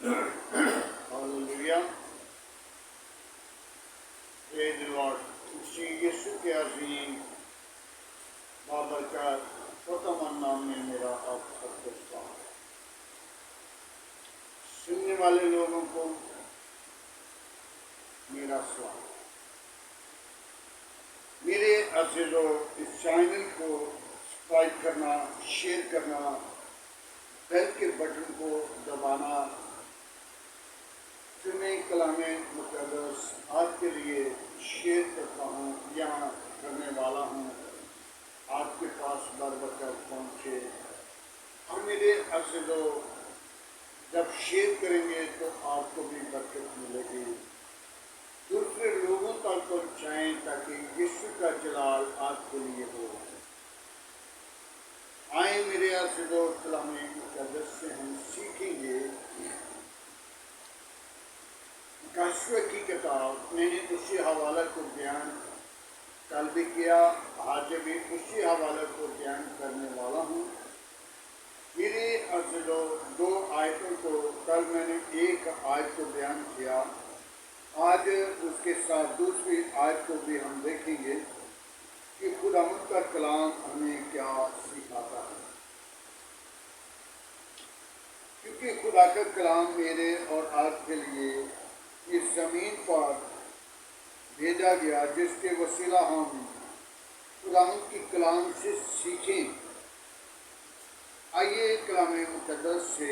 Hallelujah. Praise the Lord. मसीह यीशु के अज़ीम बाबरकत पुरअमन नाम में मेरा आप सबको सलाम। सुनने वाले लोगों को मेरा सलाम। मेरे अज़ीज़ों, इस चैनल को सब्सक्राइब करना, शेयर करना, बेल के बटन को दबाना। मैं कलामे मुक़द्दस आपके लिए शेयर करता हूँ, यहाँ करने वाला हूँ, आपके पास बरबकत पहुँचे। और मेरे अज़ीज़ों, जब शेयर करेंगे तो आपको भी बरकत मिलेगी। दूसरे लोगों तक पहुँचाएँ ताकि यीशु का जलाल आपके लिए हो। आए मेरे अज़ीज़ों, कलामे मुक़द्दस से हम सीखेंगे। काशिफ़ की किताब, मैंने उसी हवाले को बयान कल भी किया, आज भी उसी हवाले को बयान करने वाला हूँ। मेरे अज़ीज़ों, दो आयतों को, कल मैंने एक आयत को बयान किया, आज उसके साथ दूसरी आयत को भी हम देखेंगे कि खुदावंद का कलाम हमें क्या सिखाता है। क्योंकि खुदा का कलाम मेरे और आपके लिए इस ज़मीन पर भेजा गया, जिसके वसीला हम खुदावंद की कलाम से सीखें। आइए कलामे मुक़द्दस से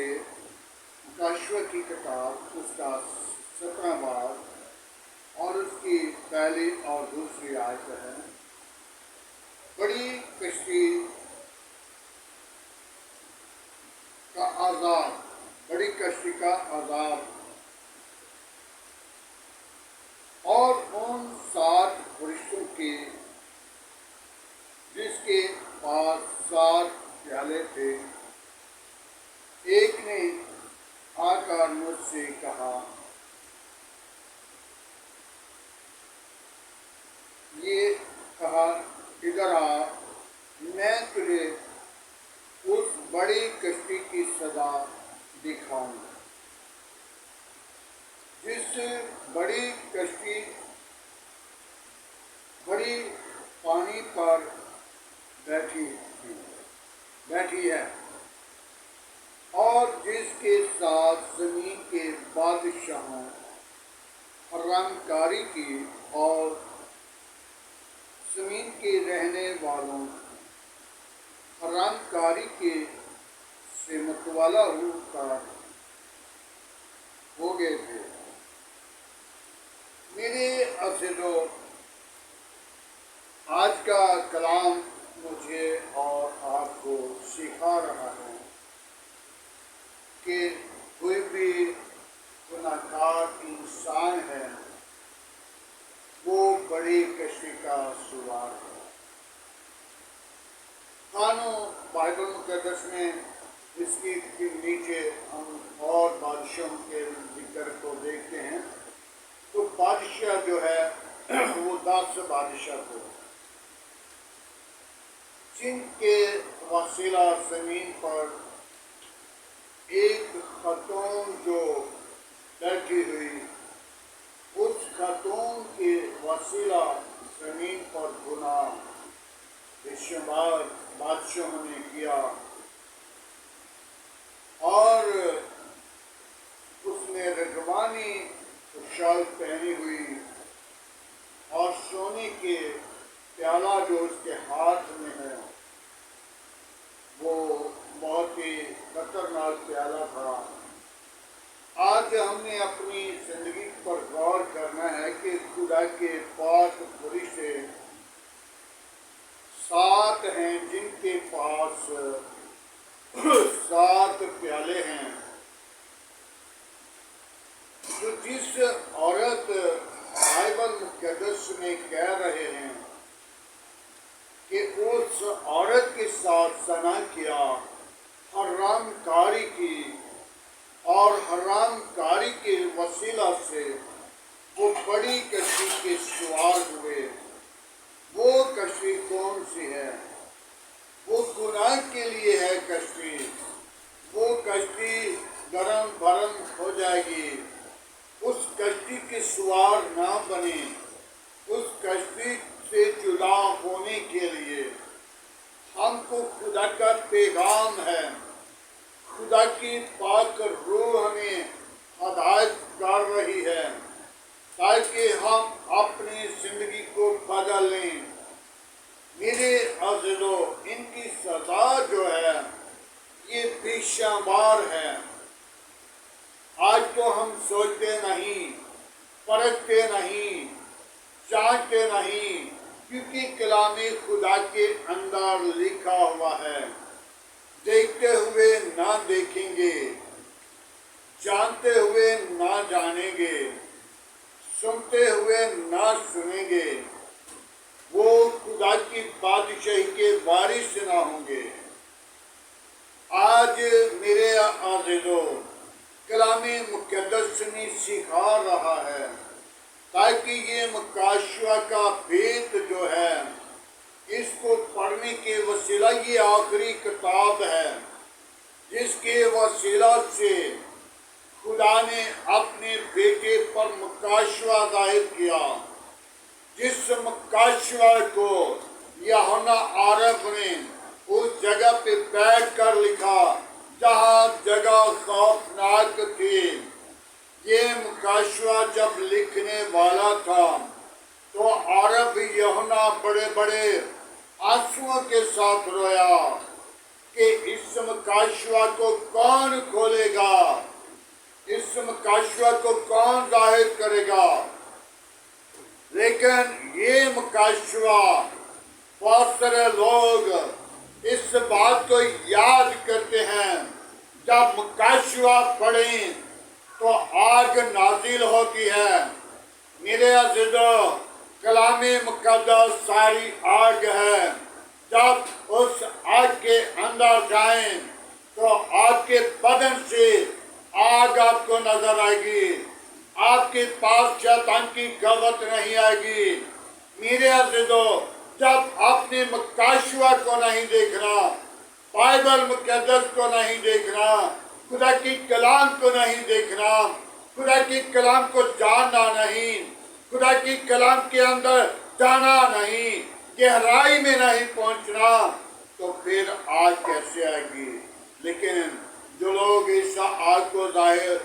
काशिफ़ की किताब, उसका 17वां बाब और उसकी पहली और दूसरी आयत है। बड़ी कश्ती का आज़ाद, बड़ी कश्ती का आज़ाद। और उन 7 फरिश्तों के जिसके पास 7 प्याले थे, एक ने आकर मुझसे कहा, इधर आ, मैं तुझे उस बड़ी कश्ती की सजा दिखाऊंगा। जिस बड़ी कश्ती बड़ी पानी पर बैठी है और जिसके साथ ज़मीन के बादशाहों, हरामकारी की और ज़मीन के रहने वालों हरामकारी के से मतवाला हो गए थे। मेरे अज़ीज़ों, आज का कलाम मुझे और आपको सिखा रहा है कि कोई भी गुनाहगार इंसान है, वो बड़ी कश्ती का सवार है। कानों बाइबल मुक़द्दस में इसकी नीचे हम और बादशाहों के जिक्र को देखते हैं, तो बादशाह जो है वो 10 बादशाह थे, जिनके वसीला ज़मीन पर एक खातून जो बैठी हुई, उस खातून के वसीला ज़मीन पर गुनाह बेशुमार बादशाहों ने किया। और उसने रजवानी शाल पहनी हुई और सोने के प्याला जो उसके हाथ में है, वो बहुत ही खतरनाक प्याला था। आज हमने अपनी ज़िंदगी पर गौर करना है कि खुदा के पाक फरिश्ते 7 हैं, जिनके पास 7 प्याले हैं। तो जिस औरत बाइबल मुक़द्दस में कह रहे हैं कि उस औरत के साथ ज़ना किया, हरामकारी की और हरामकारी के वसीला से वो बड़ी कश्ती के सवार हुए, वो कश्ती कौन सी है? वो गुनाह के लिए है कश्ती। वो कश्ती गरम भरम हो जाए सवार न बने। उस कश्ती से जुदा होने के लिए हमको खुदा का पैगाम है। खुदा की पाक रूह हमें हदायत कर रही है ताकि हम अपनी जिंदगी को बदल लें। मेरे अज़ीज़ों, इनकी सजा जो है ये बेशुमार है। आज तो हम सोचते नहीं, परखते नहीं, जांचते नहीं, क्योंकि कलामे खुदा के अंदर लिखा हुआ है, देखते हुए ना देखेंगे, जानते हुए ना जानेंगे, सुनते हुए ना सुनेंगे, वो खुदा की बादशाही के वारिस ना होंगे। आज मेरे अज़ीज़ों, कलामे मुक़द्दस ने सिखा रहा है ताकि ये मुकाशवा का भेद जो है इसको पढ़ने के वसीला, ये आखिरी किताब है जिसके वसीला से खुदा ने अपने बेटे पर मुकाशवा जाहिर किया, जिस मुकाशवा को यूहन्ना आरफ ने उस जगह पे बैठ कर लिखा जहाँ जगह खौफनाक थी। ये मुकाशवा जब लिखने वाला था तो आरफ यूहन्ना बड़े बड़े आंसुओं के साथ रोया कि इस मुकाशवा को कौन खोलेगा, इस मुकाशवा को कौन जाहिर करेगा। लेकिन ये मुकाशवा, बहुत सारे लोग इस बात को याद करते हैं, जब मुकाशवा पढ़ें तो आग नाजिल होती है। मेरे अज़ीज़ों, कलामे मुक़द्दस सारी आग है। जब उस आग के अंदर जाएं तो आपके बदन से आग आपको नजर आएगी, आपके पास शैतान की कवत नहीं आएगी। मेरे अज़ीज़ों, जब अपने मुकाशवा को नहीं देखना, बाइबल मुक़द्दस को नहीं देखना, खुदा की कलाम को नहीं देखना, खुदा की कलाम को जानना नहीं, खुदा की कलाम के अंदर जाना नहीं, गहराई में नहीं पहुंचना, तो फिर आग कैसे आएगी। लेकिन जो लोग इस आग को जाहिर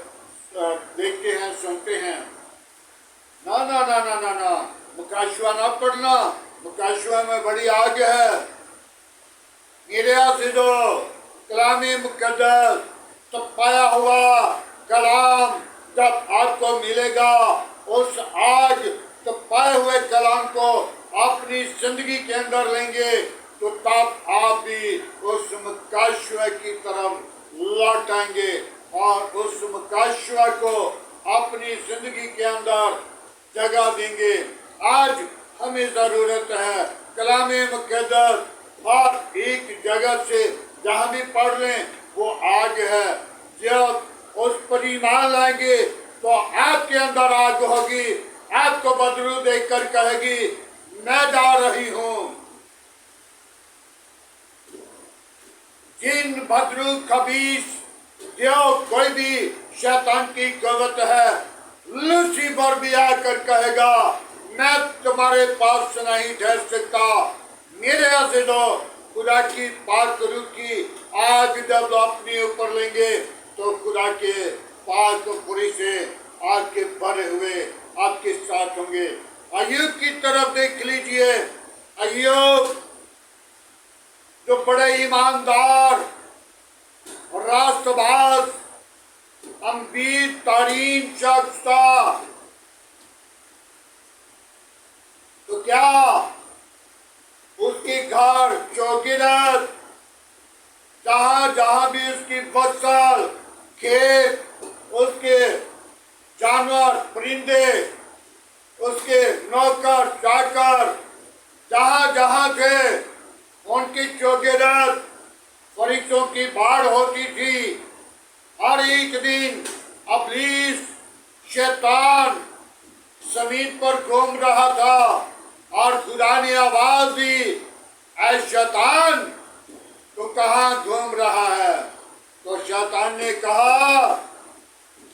देखते हैं, सुनते हैं, ना ना ना ना ना ना, मुकाशवा ना पढ़ना, मुकाशवा में बड़ी आग है। मेरे अज़ीज़ों, कलामे मुक़द्दस तपाया हुआ कलाम जब आपको मिलेगा, उस आग तपाए हुए कलाम को अपनी जिंदगी के अंदर लेंगे तो तब आप भी उस मुकाशवा की तरफ लौट आएंगे और उस मुकाशवा को अपनी जिंदगी के अंदर जगह देंगे। आज हमें ज़रूरत है कलामे मुक़द्दस और एक जगह से जहाँ भी पढ़ लें वो आग है। जब उस पर ईमान लाएंगे तो आपके अंदर आग होगी, आपको बदरू देखकर कहेगी मैं जा रही हूँ। जिन बदरू खबीस जो कोई भी शैतान की कवत है, लूसीफर भी आकर कहेगा मैं तुम्हारे पास नहीं ठहर सकता। मेरे अज़ीज़ों, खुदा की पाक रूह की आग जब अपने ऊपर लेंगे तो खुदा के पाक पुरी से आग के भरे हुए आपके साथ होंगे। अय्यूब की तरफ देख लीजिए। अय्यूब जो बड़े ईमानदार, रास्तबाज, अमीर तरीन शख्स था, तो क्या उसके घर चौकीदार, जहां जहां भी उसकी फसल, खेत, उसके जानवर, परिंदे, उसके नौकर चाकर जहां जहां थे, उनकी चौकीदार फरिश्तों की बाढ़ होती थी। हर एक दिन इब्लीस, शैतान जमीन पर घूम रहा था और खुदा ने आवाज दी, ऐ शैतान तो कहाँ घूम रहा है। तो शैतान ने कहा,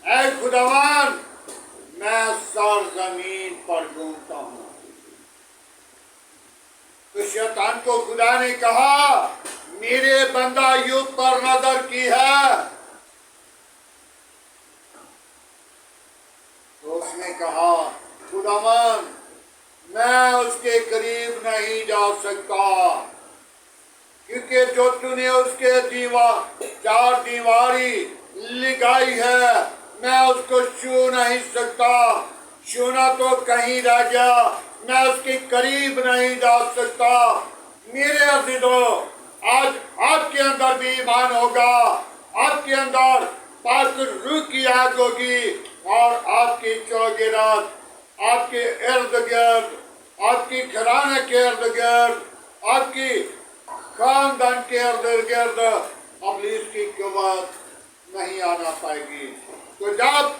ऐ खुदावन मैं सरजमीन पर घूमता हूँ। तो शैतान को खुदा ने कहा, मेरे बंदा अय्यूब पर नजर की है। तो उसने कहा, खुदावन मैं उसके करीब नहीं जा सकता, क्योंकि जो तूने उसके चार दीवारी लगाई है, मैं उसको छू नहीं सकता। छूना तो कहीं रह गया, मैं उसके करीब नहीं जा सकता। मेरे अज़ीज़ों, आज आपके अंदर भी ईमान होगा, आपके अंदर पाक रूह की आग होगी, और आपकी चौगिरत, आपके इर्द गिर्द, आपकी घराने के इर्द गिर्द, आपकी खानदान के इर्द गिर्द इब्लीस की कुव्वत नहीं आना पाएगी। तो जब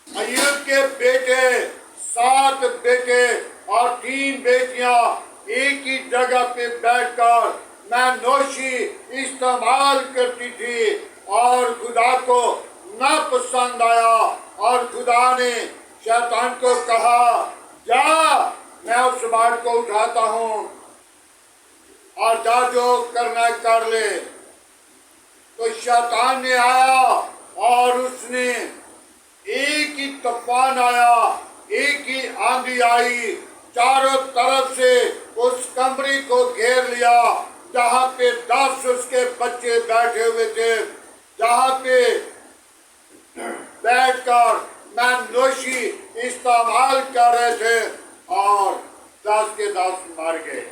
अय्यूब के बेटे, 7 बेटे और 3 बेटियां एक ही जगह पे बैठकर नौशी इस्तेमाल करती थी, और खुदा को ना पसंद आया, और खुदा ने शैतान को कहा, जा मैं उस बाढ़ को उठाता हूँ और जा जो करना कर ले। तो शैतान ने आया और उसने एक ही तूफान आया, एक ही आंधी आई, चारों तरफ से उस कमरे को घेर लिया जहाँ पे 10 उसके बच्चे बैठे हुए थे, जहाँ पे बैठकर नौशी इस्तेमाल कर रहे थे, और 10 के 10 मर गए।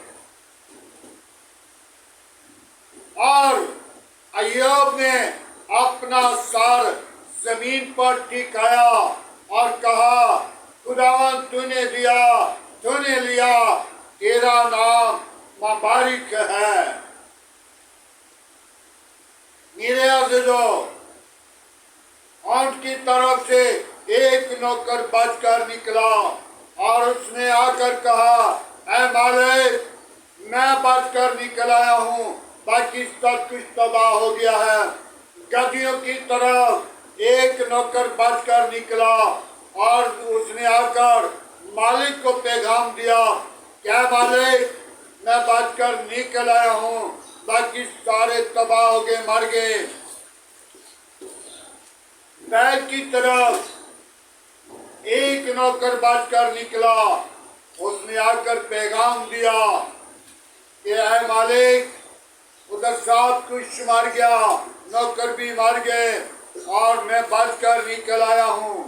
और अय्यूब ने अपना सर जमीन पर टिकाया और कहा, खुदावन तूने दिया, तूने लिया, तेरा नाम मुबारक है। मेरे अज़ीज़ों, उनकी तरफ से एक नौकर बचकर निकला और उसने आकर कहा, ऐ मालिक, मैं बचकर निकल आया हूँ, बाकी सब कुछ तबाह हो गया है। गधियों की तरफ एक नौकर बचकर निकला और उसने आकर मालिक को पैगाम दिया, क्या मालिक, मैं बचकर निकल आया हूँ, बाकी सारे तबाह हो गए, मर गए। बैल की तरफ एक नौकर बचकर निकला, उसने आकर पैगाम दिया कि ऐ मालिक, उधर सब कुछ मर गया, नौकर भी मर गए, और मैं बचकर निकल आया हूँ।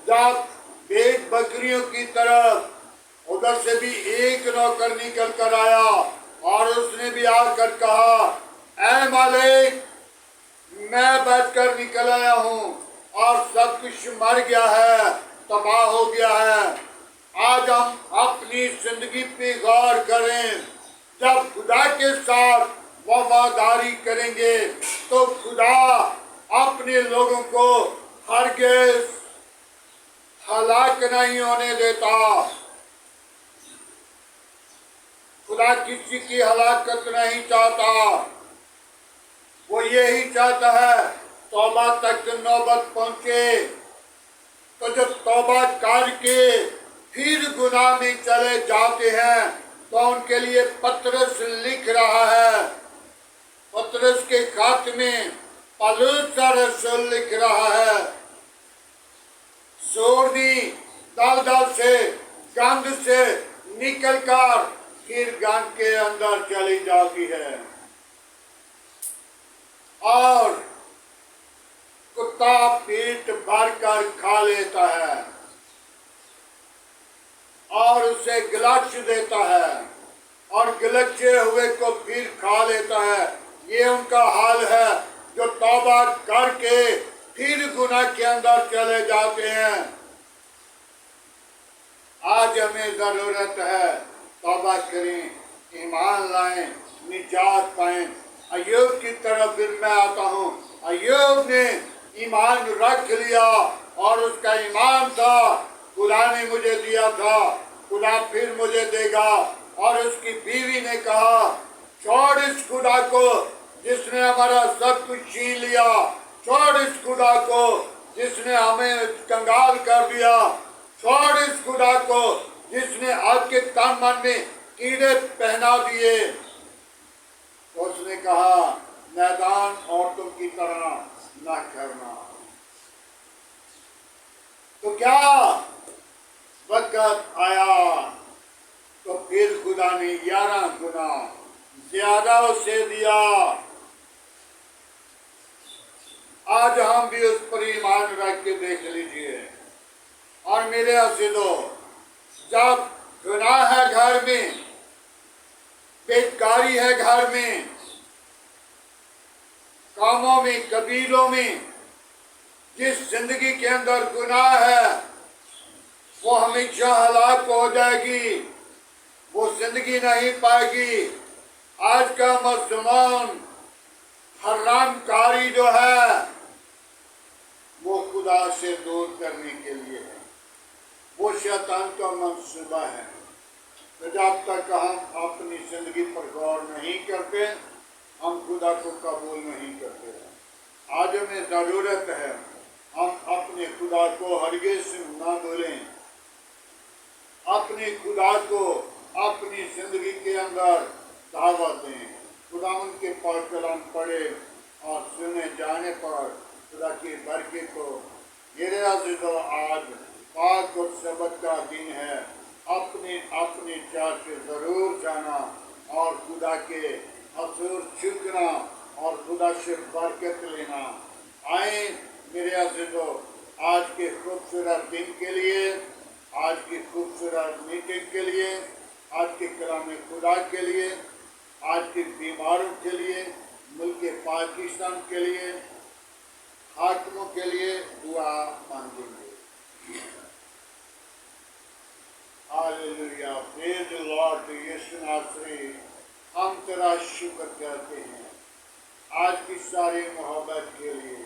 जब भेड़ बकरियों की तरफ उधर से भी एक नौकर निकल कर आया और उसने भी आकर कहा, ऐ मालिक, मैं बचकर निकल आया हूँ और सब कुछ मर गया है, तबाह हो गया है। आज हम अपनी जिंदगी पे गौर करें। जब खुदा के साथ वफादारी करेंगे तो खुदा अपने लोगों को हरगिज़ हलाक नहीं होने देता। खुदा किसी की हलाकत नहीं चाहता, वो यही चाहता है तौबा तक नौबत पहुंचे। तो जो तौबा करके फिर गुनाह में चले जाते हैं तो उनके लिए पतरस लिख रहा है, पतरस के खत में पौलुस रसूल लिख रहा है, सूरनी दलदल से, गंध से निकलकर फिर गंध के अंदर चली जाती है, और कुत्ता पेट भर कर खा लेता है और उसे गिलाच देता है, और गिलचे हुए को फिर खा लेता है। ये उनका हाल है जो तौबा करके फिर गुनाह के अंदर चले जाते हैं। आज हमें जरूरत है तौबा करें, ईमान लाएं, निजात पाएं। अय्यूब की तरफ फिर मैं आता हूँ। अय्यूब ने ईमान रख लिया और उसका ईमान था, खुदा ने मुझे दिया था, खुदा फिर मुझे देगा। और उसकी बीवी ने कहा, छोड़ इस खुदा को जिसने हमारा सब कुछ छीन लिया, छोड़ इस खुदा को جس نے ہمیں کنگال کر دیا، چھوڑ اس خدا کو جس نے آپ کے تن من میں کیڑے پہنا دیے۔ اس نے کہا میدان عورتوں کی طرح نہ کرنا۔ تو کیا وقت آیا تو پھر خدا نے 11 گنا زیادہ اسے دیا۔ آج ہم بھی اس پر ایمان رکھ کے دیکھ لیجئے۔ اور میرے عزیزو، جب گناہ ہے گھر میں، بیکاری ہے گھر میں، کاموں میں، قبیلوں میں، جس زندگی کے اندر گناہ ہے وہ ہمیشہ ہلاک ہو جائے گی، وہ زندگی نہیں پائے گی۔ آج کا مسلمان حرام کاری جو ہے وہ خدا سے دور کرنے کے لیے ہے، وہ شیطان کا منصوبہ ہے۔ تو جب تک ہم اپنی زندگی پر غور نہیں کرتے، ہم خدا کو قبول نہیں کرتے۔ آج ہمیں ضرورت ہے ہم اپنے خدا کو ہرگز نہ بھولیں، اپنے خدا کو اپنی زندگی کے اندر دعوت دیں۔ خدا ان کے پاک کلام پڑھے اور سنے جانے پر خدا کی برکت کو۔ میرے عزیزو، آج پاک اور سبت کا دن ہے، اپنے اپنے چرچ ضرور جانا اور خدا کے حضور جھکنا اور خدا سے برکت لینا۔ آئیں میرے عزیزو، آج کے خوبصورت دن کے لیے، آج کی خوبصورت میٹنگ کے لیے، آج کے کلام خدا کے لیے، آج کے بیماروں کے لیے، ملک پاکستان کے لیے، حاکموں کے لیے دعا مانگیں گے۔ ہاللویا، پریز دی لارڈ۔ یسوع ناصری، ہم تیرا شکر کرتے ہیں آج کی ساری محبت کے لیے،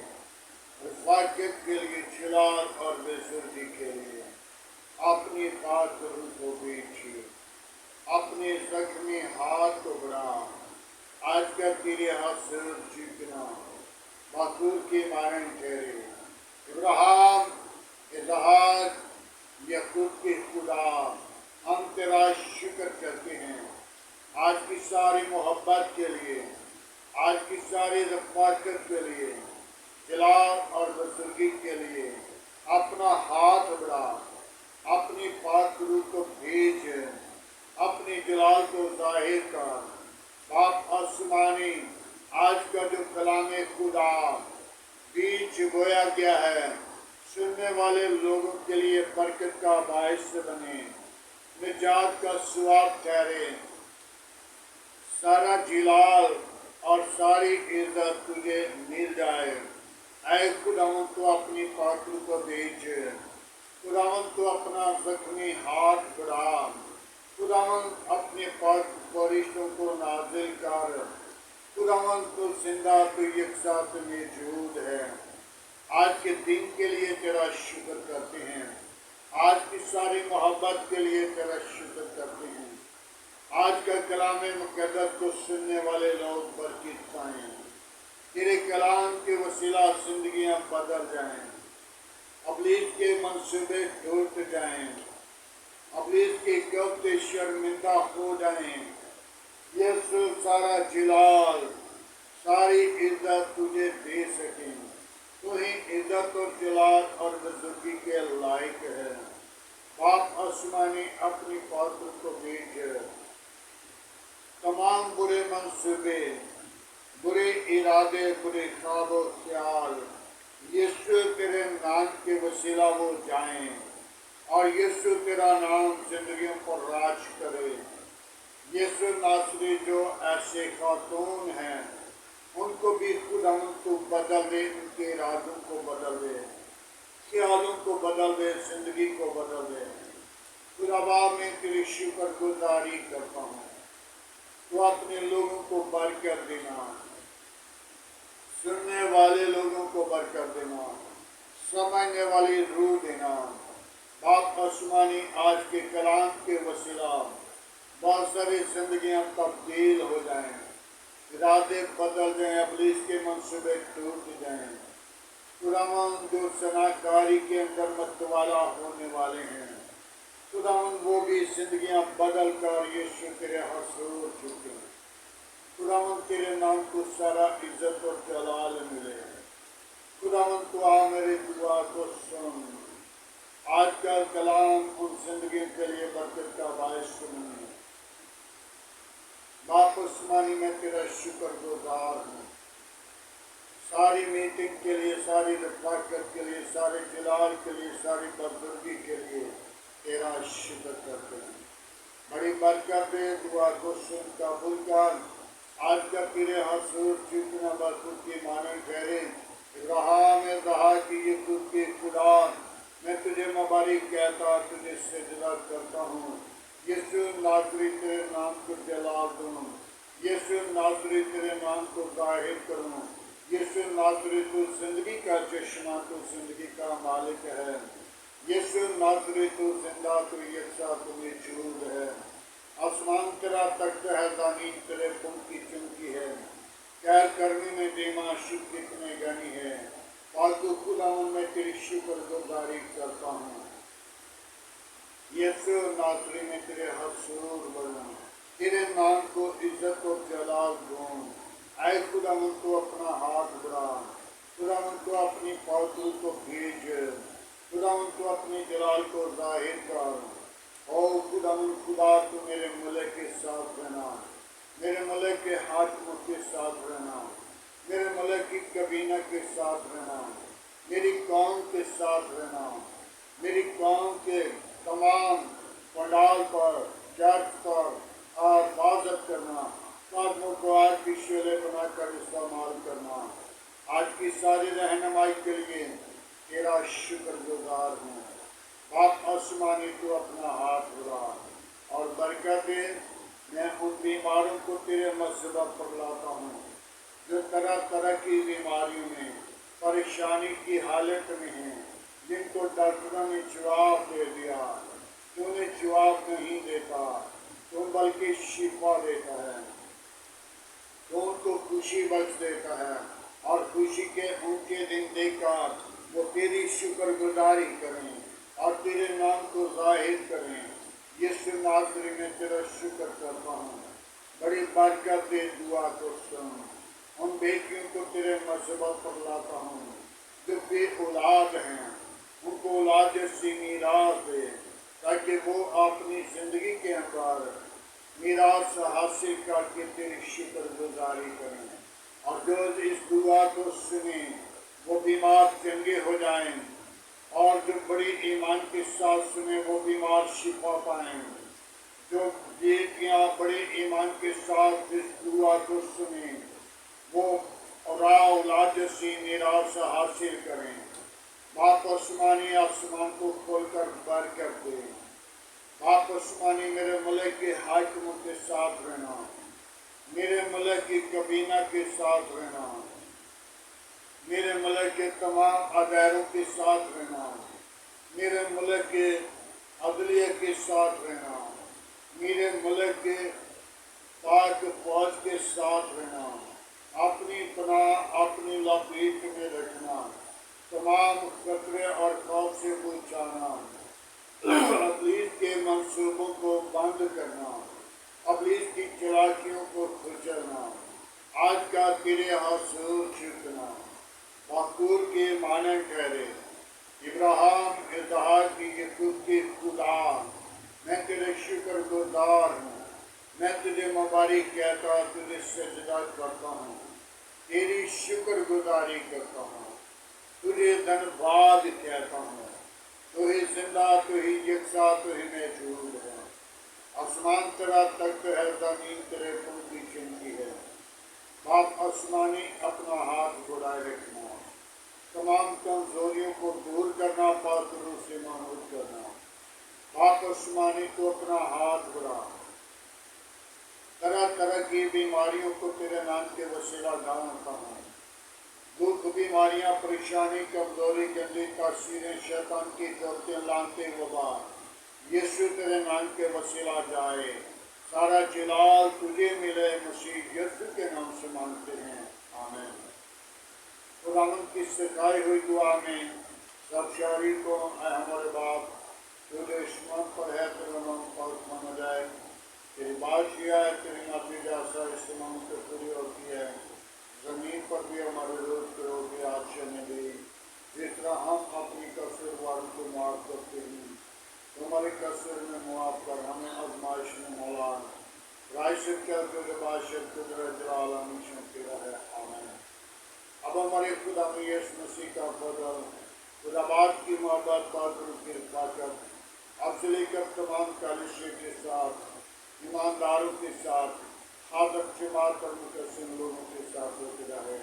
رفاقت کے لیے، جلال اور بزرگی کے لیے۔ اپنی پاک روح کو بھیجیے، اپنے زخمی ہاتھ کو بڑھا، آج کا تیرے حضور جھکنا بطور کی مانند ٹھہرے۔ ابراہیم، اسحاق، یعقوب کے خدا، ہم تیرا شکر کرتے ہیں آج کی ساری محبت کے لیے، آج کی ساری رفاقت کے لیے، جلال اور بزرگی کے لیے۔ اپنا ہاتھ بڑھا، اپنی پاک روح کو بھیج، اپنی جلال کو ظاہر کر۔ باپ آسمانی، آج کا جو کلام خدا بیچ بویا گیا ہے، سننے والے لوگوں کے لیے برکت کا باعث بنے، نجات کا سبب ٹھہرے۔ سارا جلال اور ساری عزت تجھے مل جائے۔ اے خداوند، تو اپنی پاک روح کو بھیج، خداوند تو اپنا زخمی ہاتھ بڑھا، خداوند اپنے پاک فرشتوں کو نازل کر، خداوند تو زندہ، تو یکساں، تو موجود ہے۔ آج کے دن کے لیے تیرا شکر کرتے ہیں، آج کی ساری محبت کے لیے تیرا شکر کرتے ہیں۔ آج کا کلام مقدس کو سننے والے لوگ برکت پائیں، تیرے کلام کے وسیلہ زندگیاں بدل جائیں، ابلیس کے منصوبے ٹوٹ جائیں، ابلیس کے گفتے شرمندہ ہو جائیں۔ یسوع، سارا جلال، ساری عزت تجھے دے سکیں، تو ہی عزت اور جلال اور بزرگی کے لائق ہے۔ باپ آسمانی، اپنی پاک روح کو بھیج، تمام برے منصوبے، برے ارادے، برے خواب و خیال یسوع تیرے نام کے وسیلہ وہ جائیں، اور یسوع تیرا نام زندگیوں پر راج کرے۔ یسوع ناصری، جو ایسے خاتون ہیں ان کو بھی خداوند تو بدل دے، ان کے ارادوں کو بدل دے، خیالوں کو بدل دے، زندگی کو بدل دے۔ خدا باپ، میں تیری شکر گزاری کرتا ہوں، تو اپنے لوگوں کو برکت دینا، سننے والے لوگوں کو برکت دینا، سمجھنے والی روح دینا۔ باپ آسمانی، آج کے کلام کے وسیلہ بہت ساری زندگیاں تبدیل ہو جائیں، ارادے بدل جائیں، ابلیس کے منصوبے ٹوٹ جائیں۔ खुदावन जो सनाकारी के अंदर मतवाला होने वाले हैं, खुदावन वो भी जिंदगियां बदल कर यीशु तेरे हजूर झुके। खुदावन तेरे नाम को सारा इज्जत और जलाल मिले। खुदावन तू आ मेरी दुआ को सुन। आज का कलाम उन जिंदगी के लिए बरकत का बायस सुनिए। बाप आसमानी में तेरा शुक्रगुजार हूँ, सारी मीटिंग के लिए, सारी रफाकत के लिए, सारे जलाल के लिए, सारी बरदर्दी के लिए तेरा शुक्र करते हैं। बड़ी बरकत दे, दुआ को सुन कबूल कर। आज का तेरे हजूर झुकना बरकत की माने ठहरे। इब्राहिम रहा कि ये खुद के खुदा, मैं तुझे मुबारक कहता, तुझे सजदा करता हूँ। यीशु नासरी तेरे नाम को जलाल दूँ, यीशु नासरी तेरे नाम को जाहिर करूँ। यीशु नासरी तू जिंदगी का चश्मा, तू जिंदगी का मालिक है। यीशु नासरी तू जिंदा, तू यकसा, तू मौजूद है। आसमान तेरा तख्त है, ज़मीन तेरे पुन की चुमकी है। कैर करने में बेमाशुक कितने गनी है। फालतू खुदावन में तेरी शुक्रगुजारी करता हूँ। यीशु नासरी में तेरे हजूर बनूं, तेरे नाम को इज्जत और जलाल दूँ। ऐ खुदावन तू अपना हाथ बढ़ा, खुदावन तू अपनी पालतू को भेज, खुदावन तू अपने जलाल को जाहिर कर। ओ खुदावन खुदा, तू मेरे मलिक के साथ रहना, मेरे मलिक के हाकिमों के साथ रहना, मेरे मलिक की कबीना के साथ रहना, मेरी कौम के साथ रहना, मेरी कौम के तमाम पंडाल पर, चर्च पर हिफाजत करना, कदमों को आज की शोले बनाकर इस्तेमाल करना। आज की सारी रहनुमाई के लिए तेरा शुक्रगुजार हूँ। बाप आसमानी तू अपना हाथ बढ़ा और बरकत दे। मैं उन बीमारों को तेरे मसबा पर लाता हूँ जो तरह तरह की बीमारियों में, परेशानी की हालत में हैं, जिनको डॉक्टरों ने जवाब दे दिया, तूने जवाब नहीं देता, तुम बल्कि शिफा देता है, तो उनको खुशी बख्श देता है। और खुशी के उनके दिन देकर वो तेरी शुक्रगुजारी करें और तेरे नाम को जाहिर करें। यीशु नासरी में तेरा शुक्र करता हूँ। बड़ी बरकत दे, दुआ को सुन। उन बेटियों को तेरे मसबा पर लाता हूँ जो बे औलाद हैं, उनको औलाद जैसी मीरास दे, ताकि वो अपनी जिंदगी के अंदर मीरास हासिल करके तेरी शुक्रगुजारी करें। और जो इस दुआ को सुने वो बीमार चंगे हो जाएं, और जो बड़ी ईमान के साथ सुने वो बीमार शिफा पाएं। जो बेटियाँ बड़े ईमान के साथ इस दुआ को सुने वो औलाद जैसी मीरास हासिल करें। बाप आसमानी आसमान को खोलकर बरकत दे। बाप आसमानी मेरे मलिक के हाकिमों के साथ रहना, मेरे मलिक की कबीना के साथ रहना, मेरे मलिक के तमाम अदारों के साथ रहना, मेरे मलिक के अदलिया के साथ रहना, मेरे मलिक के पाक फौज के साथ रहना, अपनी पनाह अपनी लपेट में रखना, तमाम खतरे और खौफ से बचाना, अबलीस के मंसूबों को बंद करना, अबलीस की चालाकियों को कुचलना। आज का तेरे हजूर झुकना मकबूल के माने ठहरे। इब्राहिम इसहाक की यकूब के खुदा, मैं तेरे शुक्रगुजार हूँ। मैं तुझे मुबारक कहता, तुझे सजदा करता हूँ, तेरी शुक्रगुजारी करता हूँ, तुझे धन्यवाद कहता हूँ। तू ही जिंदा, तू ही यकसा, तू ही मौजूद है। आसमान तेरा तख्त है, ज़मीन तेरे पुन की चुमकी है। बाप आसमानी अपना हाथ बढ़ाए रखना, तमाम कमजोरियों को दूर करना, पातरों से मानूद करना। बाप आसमानी को अपना हाथ बढ़ा, तरह तरह की बीमारियों को तेरे नाम के वसीला डालता हूँ। दुख, बीमारियां, परेशानी, कमजोरी, गंदी तासीरें, शैतान की चलते लानते वबा, यीशु तेरे नाम के वसीला जाए। सारा जलाल तुझे मिले, मसीह यीशु के नाम से मांगते हैं, आमीन। खुदावन की सिखाई हुई दुआ में सब शायरी को ऐ हमारे बाप जो दुश्मन पर है तेरा नाम पर माना जाए, तेरी बादशाह है, तेरी नाती जासा इस नाम से पूरी होती है। ज़मीन पर भी हमारे रोज की रोटी आज से मिली, जिस तरह हम अपनी कसूरवारों को माफ करते हैं, तो हमारे कसूर में मुआफ कर, हमें आजमाइश में मौला राय से क्या तुझे बादशाह कुदरत जलाल हमेशा तेरा है, आमीन। अब हमारे खुदा में यीशु मसीह का फजल, खुदाबाद की मोहब्बत, बादल की ताकत अब से लेकर तमाम कलीसिया के साथ, ईमानदारों के साथ, हादर जमात और मुकस्सिम लोगों के साथ होते रहे।